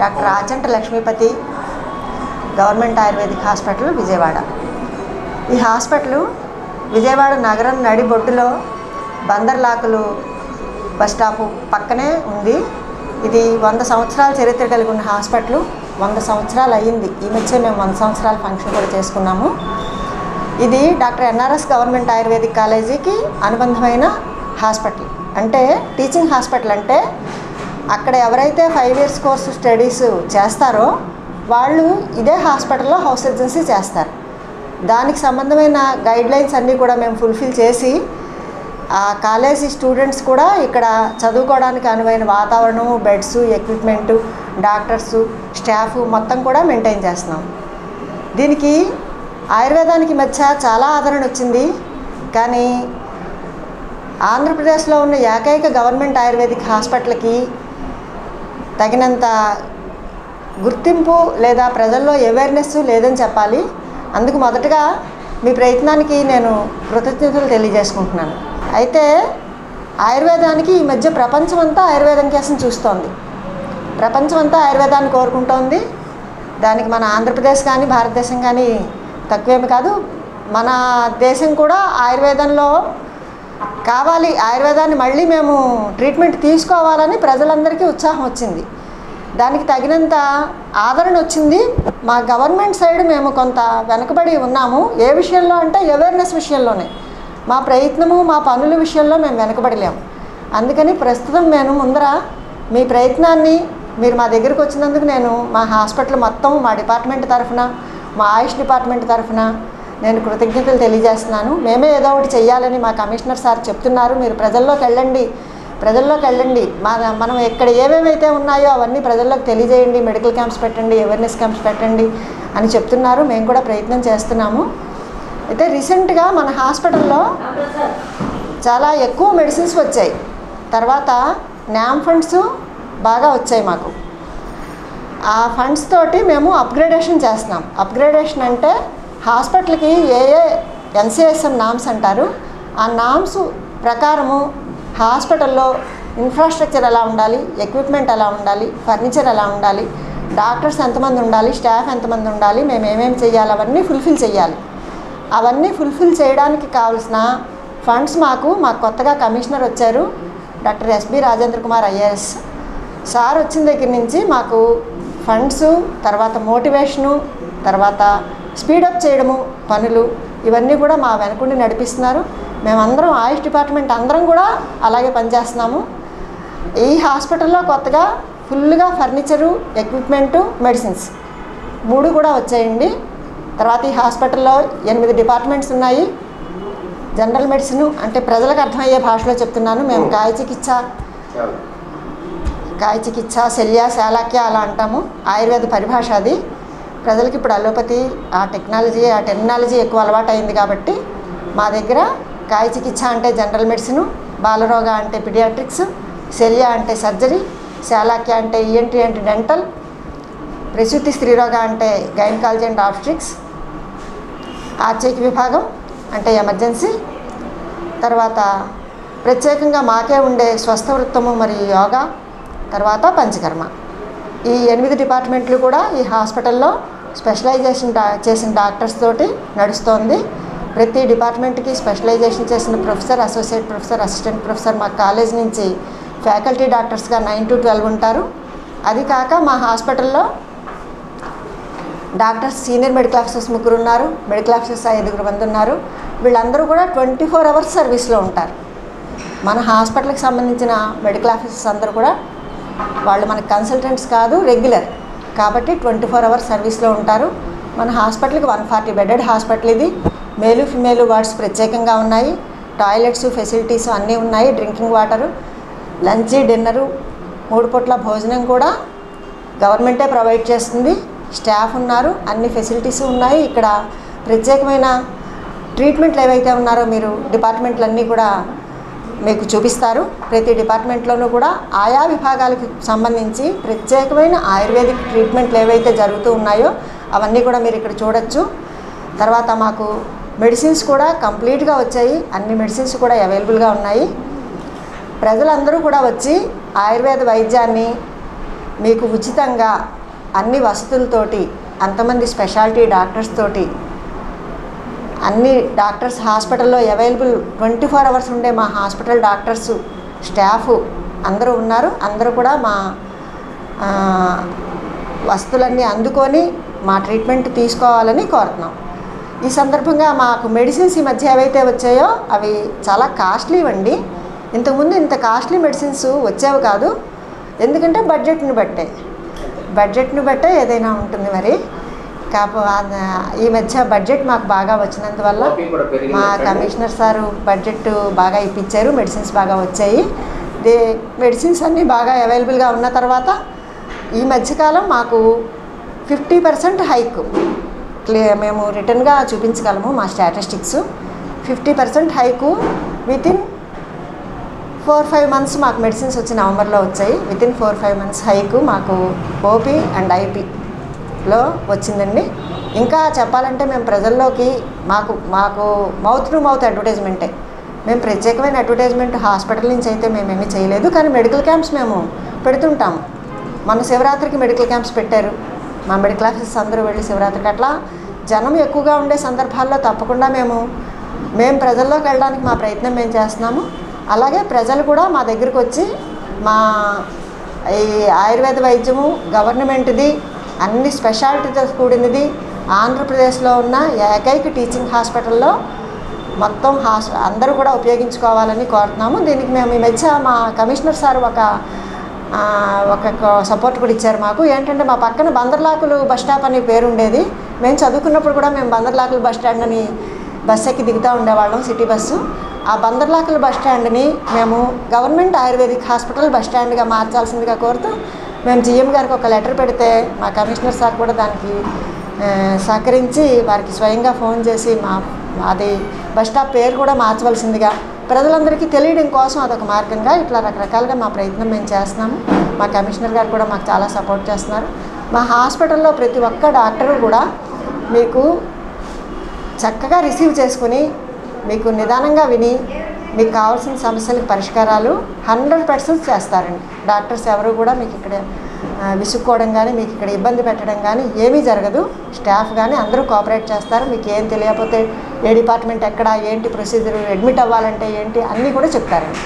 Doctor Achanta Lakshmipathi government ayurvedic hospital Vijayawada. ఈ hospital Vijayawada నగరం నడిబొడ్డులో బందర్లాకులు bus stop పక్కనే ఉంది. ఇది 100 సంవత్సరాల చరిత్ర కలిగి ఉన్న హాస్పిటల్. 100 సంవత్సరాలు అయ్యింది. ఈ మధ్య మేము 100 సంవత్సరాల ఫంక్షన్ కూడా చేసుకున్నాము. ఇది డాక్టర్ ఎన్ఆర్ఎస్ గవర్నమెంట్ ఆయుర్వేదిక్ కాలేజీకి అనుబంధమైన హాస్పిటల్. అంటే టీచింగ్ హాస్పిటల్. అంటే అక్కడ ఎవరైతే 5 ఇయర్స్ కోర్సు స్టడీస్ చేస్తారో వాళ్ళు ఇదే హాస్పిటల్లో హౌస్ సర్జన్సీ చేస్తారు. దానికి సంబంధమైన గైడ్లైన్స్ అన్నీ కూడా మేము ఫుల్ఫిల్ చేసి ఆ కాలేజీ స్టూడెంట్స్ కూడా ఇక్కడ చదువుకోవడానికి అనువైన వాతావరణం, బెడ్స్, ఎక్విప్మెంటు, డాక్టర్సు, స్టాఫ్ మొత్తం కూడా మెయింటైన్ చేస్తున్నాం. దీనికి ఆయుర్వేదానికి మధ్య చాలా ఆదరణ వచ్చింది. కానీ ఆంధ్రప్రదేశ్లో ఉన్న ఏకైక గవర్నమెంట్ ఆయుర్వేదిక్ హాస్పిటల్కి తగినంత గుర్తింపు లేదా ప్రజల్లో అవేర్నెస్ లేదని చెప్పాలి. అందుకు మొదటగా మీ ప్రయత్నానికి నేను కృతజ్ఞతలు తెలియజేసుకుంటున్నాను. అయితే ఆయుర్వేదానికి ఈ మధ్య ప్రపంచం అంతా ఆయుర్వేదం కేసం చూస్తోంది. ప్రపంచం అంతా ఆయుర్వేదాన్ని కోరుకుంటోంది. దానికి మన ఆంధ్రప్రదేశ్ కానీ భారతదేశం కానీ తక్కువేమి కాదు. మన దేశం కూడా ఆయుర్వేదంలో కావాలి, ఆయుర్వేదాన్ని మళ్ళీ మేము ట్రీట్మెంట్ తీసుకోవాలని ప్రజలందరికీ ఉత్సాహం వచ్చింది. దానికి తగినంత ఆదరణ వచ్చింది. మా గవర్నమెంట్ సైడ్ మేము కొంత వెనకబడి ఉన్నాము. ఏ విషయంలో అంటే అవేర్నెస్ విషయంలోనే. మా ప్రయత్నము, మా పనుల విషయంలో మేము వెనకబడలేము. అందుకని ప్రస్తుతం నేను ముందర మీ ప్రయత్నాన్ని మీరు మా దగ్గరికి వచ్చినందుకు నేను మా హాస్పిటల్ మొత్తం, మా డిపార్ట్మెంట్ తరఫున, మా ఆయుష్ డిపార్ట్మెంట్ తరఫున నేను కృతజ్ఞతలు తెలియజేస్తున్నాను. మేమే ఏదో ఒకటి చెయ్యాలని మా కమిషనర్ సార్ చెప్తున్నారు. మీరు ప్రజల్లోకి వెళ్ళండి, మనం ఎక్కడ ఏమేమైతే ఉన్నాయో అవన్నీ ప్రజల్లోకి తెలియజేయండి, మెడికల్ క్యాంప్స్ పెట్టండి, అవేర్నెస్ క్యాంప్స్ పెట్టండి అని చెప్తున్నారు. మేము కూడా ప్రయత్నం చేస్తున్నాము. అయితే రీసెంట్గా మన హాస్పిటల్లో చాలా ఎక్కువ మెడిసిన్స్ వచ్చాయి. తర్వాత న్యామ్ ఫండ్స్ బాగా వచ్చాయి మాకు. ఆ ఫండ్స్ తోటి మేము అప్గ్రేడేషన్ చేస్తున్నాం. అప్గ్రేడేషన్ అంటే హాస్పిటల్కి ఏ ఎన్సిఎస్ఎం నామ్స్ అంటారు. ఆ నామ్స్ ప్రకారము హాస్పిటల్లో ఇన్ఫ్రాస్ట్రక్చర్ ఎలా ఉండాలి, ఎక్విప్మెంట్ ఎలా ఉండాలి, ఫర్నిచర్ ఎలా ఉండాలి, డాక్టర్స్ ఎంతమంది ఉండాలి, స్టాఫ్ ఎంతమంది ఉండాలి, మేము ఏమేమి చేయాలి అవన్నీ ఫుల్ఫిల్ చేయాలి. అవన్నీ ఫుల్ఫిల్ చేయడానికి కావాల్సిన ఫండ్స్ మాకు కొత్తగా కమిషనర్ వచ్చారు, doctor SB Rajendra Kumar IAS sir వచ్చిన దగ్గర నుంచి మాకు ఫండ్స్, తర్వాత మోటివేషను, తర్వాత స్పీడప్ చేయడము పనులు ఇవన్నీ కూడా మా వెనకుండి నడిపిస్తున్నారు. మేమందరం ఆయుష్ డిపార్ట్మెంట్ అందరం కూడా అలాగే పనిచేస్తున్నాము. ఈ హాస్పిటల్లో కొత్తగా ఫుల్గా ఫర్నిచరు, ఎక్విప్మెంటు, మెడిసిన్స్ 3 కూడా వచ్చాయండి. తర్వాత ఈ హాస్పిటల్లో 8 డిపార్ట్మెంట్స్ ఉన్నాయి. జనరల్ మెడిసిన్ అంటే ప్రజలకు అర్థమయ్యే భాషలో చెప్తున్నాను. మేము కాయ చికిత్స, శల్య, శాలాక్య అలా అంటాము. ఆయుర్వేద పరిభాష అది. ప్రజలకి ఇప్పుడు అలోపతి, ఆ టెక్నాలజీ ఎక్కువ అలవాటు అయింది కాబట్టి మా దగ్గర కాయ చికిత్స అంటే జనరల్ మెడిసిన్, బాలరోగ అంటే పిడియాట్రిక్స్, శల్య అంటే సర్జరీ, శాలాక్య అంటే ఈఎన్టీ అంటే డెంటల్, ప్రసూతి స్త్రీరోగ అంటే గైనకాలజీ అండ్ ఆబ్స్ట్రిక్స్, ఆర్చైక్ విభాగం అంటే ఎమర్జెన్సీ, తర్వాత ప్రత్యేకంగా మాకే ఉండే స్వస్థ వృత్తము మరియు యోగా, తర్వాత పంచకర్మ. ఈ 8 డిపార్ట్మెంట్లు కూడా ఈ హాస్పిటల్లో స్పెషలైజేషన్ చేసిన డాక్టర్స్ తోటి నడుస్తోంది. ప్రతి డిపార్ట్మెంట్కి స్పెషలైజేషన్ చేసిన professor, associate professor, assistant professor మా కాలేజ్ నుంచి ఫ్యాకల్టీ డాక్టర్స్గా 9 to 12 ఉంటారు. అది కాక మా హాస్పిటల్లో డాక్టర్స్, సీనియర్ మెడికల్ ఆఫీసర్స్ 3 ఉన్నారు, మెడికల్ ఆఫీసర్స్ 5 మంది ఉన్నారు. వీళ్ళందరూ కూడా 24 hours సర్వీస్లో ఉంటారు. మన హాస్పిటల్కి సంబంధించిన మెడికల్ ఆఫీసర్స్ అందరూ కూడా వాళ్ళు మనకి కన్సల్టెంట్స్ కాదు, రెగ్యులర్ కాబట్టి 24 hours సర్వీస్లో ఉంటారు. మన హాస్పిటల్కి 140 బెడెడ్ హాస్పిటల్ ఇది. మేలు ఫిమేలు వార్డ్స్ ప్రత్యేకంగా ఉన్నాయి. టాయిలెట్స్, ఫెసిలిటీస్ అన్నీ ఉన్నాయి. డ్రింకింగ్ వాటరు, లంచ్, డిన్నరు, 3 పూట్ల భోజనం కూడా గవర్నమెంటే ప్రొవైడ్ చేస్తుంది. స్టాఫ్ ఉన్నారు, అన్ని ఫెసిలిటీస్ ఉన్నాయి. ఇక్కడ ప్రత్యేకమైన ట్రీట్మెంట్లు ఏవైతే ఉన్నారో మీరు డిపార్ట్మెంట్లన్నీ కూడా మీకు చూపిస్తారు. ప్రతి డిపార్ట్మెంట్లోనూ కూడా ఆయా విభాగాలకు సంబంధించి ప్రత్యేకమైన ఆయుర్వేదిక్ ట్రీట్మెంట్లు ఏవైతే జరుగుతూ ఉన్నాయో అవన్నీ కూడా మీరు ఇక్కడ చూడొచ్చు. తర్వాత మాకు మెడిసిన్స్ కూడా కంప్లీట్గా వచ్చాయి. అన్ని మెడిసిన్స్ కూడా అవైలబుల్గా ఉన్నాయి. ప్రజలందరూ కూడా వచ్చి ఆయుర్వేద వైద్యాన్ని మీకు ఉచితంగా అన్ని వసతులతోటి అంతమంది స్పెషాలిటీ డాక్టర్స్ తోటి అన్ని డాక్టర్స్ హాస్పిటల్లో అవైలబుల్ 24 అవర్స్ ఉండే మా హాస్పిటల్ డాక్టర్సు స్టాఫ్ అందరూ ఉన్నారు. అందరూ కూడా మా వసతులన్నీ అందుకొని మా ట్రీట్మెంట్ తీసుకోవాలని కోరుతున్నాం. ఈ సందర్భంగా మాకు మెడిసిన్స్ ఈ మధ్య ఏవైతే వచ్చాయో అవి చాలా కాస్ట్లీ అండి. ఇంతకుముందు ఇంత కాస్ట్లీ మెడిసిన్స్ వచ్చేవి కాదు. ఎందుకంటే బడ్జెట్ని బట్టే ఏదైనా ఉంటుంది. మరి ఈ మధ్య బడ్జెట్ మాకు బాగా వచ్చినందువల్ల మా కమిషనర్ సారు బడ్జెట్ బాగా ఇప్పించారు. మెడిసిన్స్ బాగా వచ్చాయి. మెడిసిన్స్ అన్నీ బాగా అవైలబుల్గా ఉన్న తర్వాత ఈ మధ్యకాలం మాకు 50% హైక్ మేము రిటర్న్గా చూపించగలము. మా స్టాటిస్టిక్స్ 50% హైకు వితిన్ 4-5 మంత్స్ మాకు మెడిసిన్స్ వచ్చి నవంబర్లో వచ్చాయి. వితిన్ 4-5 మంత్స్ హైకు మాకు ఓపీ అండ్ ఐపీలో వచ్చిందండి. ఇంకా చెప్పాలంటే మేము ప్రజల్లోకి మాకు మౌత్ టు మౌత్ అడ్వర్టైజ్మెంటే. మేము ప్రత్యేకమైన అడ్వర్టైజ్మెంట్ హాస్పిటల్ నుంచి అయితే మేమేమీ చేయలేదు. కానీ మెడికల్ క్యాంప్స్ మేము పెడుతుంటాము. మన శివరాత్రికి మెడికల్ క్యాంప్స్ పెట్టారు. మా మెడికల్ ఆఫీసర్స్ అందరూ వెళ్ళి శివరాత్రికి అట్లా జనం ఎక్కువగా ఉండే సందర్భాల్లో తప్పకుండా మేము ప్రజల్లోకి వెళ్ళడానికి మా ప్రయత్నం మేము చేస్తున్నాము. అలాగే ప్రజలు కూడా మా దగ్గరికి వచ్చి మా ఈ ఆయుర్వేద వైద్యము గవర్నమెంట్ది అన్ని స్పెషాలిటీతో కూడినది ఆంధ్రప్రదేశ్లో ఉన్న ఏకైక టీచింగ్ హాస్పిటల్లో మొత్తం అందరూ కూడా ఉపయోగించుకోవాలని కోరుతున్నాము. దీనికి మేము ఈ మధ్య మా కమిషనర్ సార్ ఒక సపోర్ట్ కూడా ఇచ్చారు మాకు. ఏంటంటే మా పక్కన బందర్లాకులు బస్ స్టాప్ అని పేరు ఉండేది. మేము చదువుకున్నప్పుడు కూడా మేము బందర్లాకులు బస్ స్టాండ్ అని బస్ ఎక్కి దిగుతూ ఉండేవాళ్ళం, సిటీ బస్సు. ఆ బందర్లాకుల బస్ స్టాండ్ని మేము గవర్నమెంట్ ఆయుర్వేదిక్ హాస్పిటల్ బస్ స్టాండ్గా మార్చాల్సిందిగా కోరుతూ మేము జీఎం గారికి ఒక లెటర్ పెడితే మా కమిషనర్ సార్ కూడా దానికి సహకరించి వారికి స్వయంగా ఫోన్ చేసి అది బస్ స్టాప్ పేరు కూడా మార్చవలసిందిగా ప్రజలందరికీ తెలియడం కోసం అదొక మార్గంగా ఇట్లా రకరకాలుగా మా ప్రయత్నం మేము చేస్తున్నాము. మా కమిషనర్ గారు కూడా మాకు చాలా సపోర్ట్ చేస్తున్నారు. మా హాస్పిటల్లో ప్రతి ఒక్క డాక్టరు కూడా మీకు చక్కగా రిసీవ్ చేసుకుని మీకు నిదానంగా విని మీకు కావాల్సిన సమస్యలకు పరిష్కారాలు 100% చేస్తారండి. డాక్టర్స్ ఎవరు కూడా మీకు ఇక్కడ విసుక్కోవడం కానీ మీకు ఇక్కడ ఇబ్బంది పెట్టడం కానీ ఏమీ జరగదు. స్టాఫ్ కానీ అందరూ కోఆపరేట్ చేస్తారు. మీకు ఏం తెలియకపోతే ఏ డిపార్ట్మెంట్ ఎక్కడ ఏంటి ప్రొసీజర్, అడ్మిట్ అవ్వాలంటే ఏంటి అన్నీ కూడా చెప్తారండి.